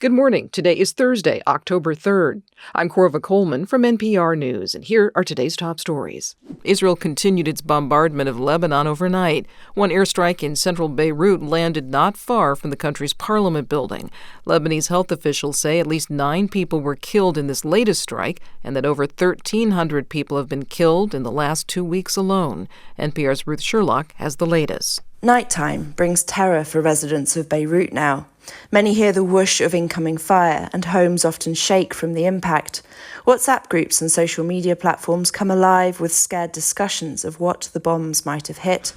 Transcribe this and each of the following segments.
Good morning. Today is Thursday, October 3rd. I'm Corva Coleman from NPR News, and here are today's top stories. Israel continued its bombardment of Lebanon overnight. One airstrike in central Beirut landed not far from the country's parliament building. Lebanese health officials say at least 9 people were killed in this latest strike, and that over 1,300 people have been killed in the last 2 weeks alone. NPR's Ruth Sherlock has the latest. Nighttime brings terror for residents of Beirut now. Many hear the whoosh of incoming fire, and homes often shake from the impact. WhatsApp groups and social media platforms come alive with scared discussions of what the bombs might have hit.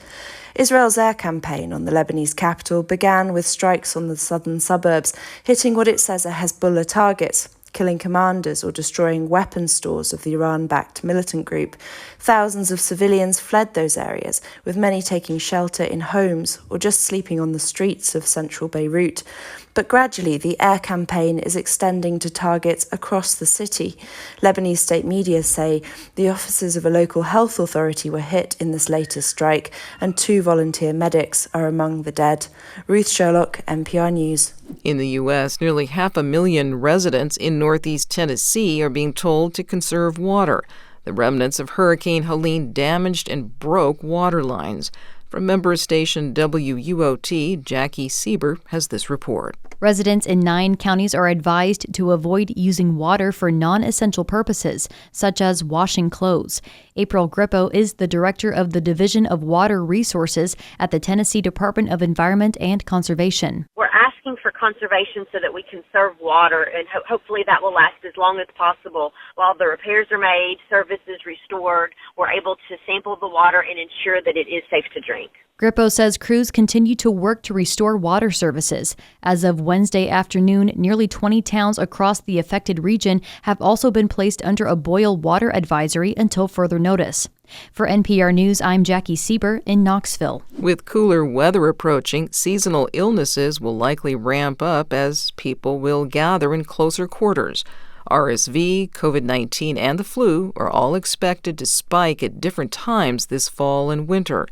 Israel's air campaign on the Lebanese capital began with strikes on the southern suburbs, hitting what it says are Hezbollah targets, killing commanders or destroying weapons stores of the Iran-backed militant group. Thousands of civilians fled those areas, with many taking shelter in homes or just sleeping on the streets of central Beirut. But gradually, the air campaign is extending to targets across the city. Lebanese state media say the offices of a local health authority were hit in this latest strike, and 2 volunteer medics are among the dead. Ruth Sherlock, NPR News. In the U.S., nearly 500,000 residents in northeast Tennessee are being told to conserve water. The remnants of Hurricane Helene damaged and broke water lines. From member station WUOT, Jackie Sieber has this report. Residents in 9 counties are advised to avoid using water for non-essential purposes, such as washing clothes. April Grippo is the director of the Division of Water Resources at the Tennessee Department of Environment and Conservation. We're asking for conservation so that we conserve water, and hopefully that will last as long as possible. While the repairs are made, service is restored, we're able to sample the water and ensure that it is safe to drink. Grippo says crews continue to work to restore water services. As of Wednesday afternoon, nearly 20 towns across the affected region have also been placed under a boil water advisory until further notice. For NPR News, I'm Jackie Sieber in Knoxville. With cooler weather approaching, seasonal illnesses will likely ramp up as people will gather in closer quarters. RSV, COVID-19, and the flu are all expected to spike at different times this fall and winter.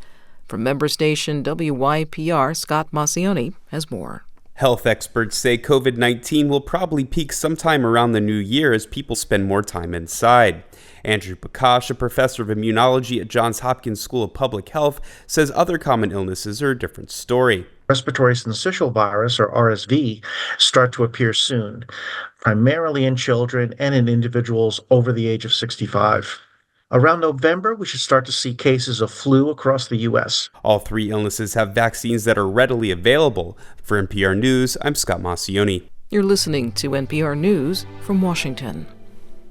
From member station WYPR, Scott Massioni has more. Health experts say COVID-19 will probably peak sometime around the new year as people spend more time inside. Andrew Prakash, a professor of immunology at Johns Hopkins School of Public Health, says other common illnesses are a different story. Respiratory syncytial virus, or RSV, start to appear soon, primarily in children and in individuals over the age of 65. Around November, we should start to see cases of flu across the U.S. All 3 illnesses have vaccines that are readily available. For NPR News, I'm Scott Massioni. You're listening to NPR News from Washington.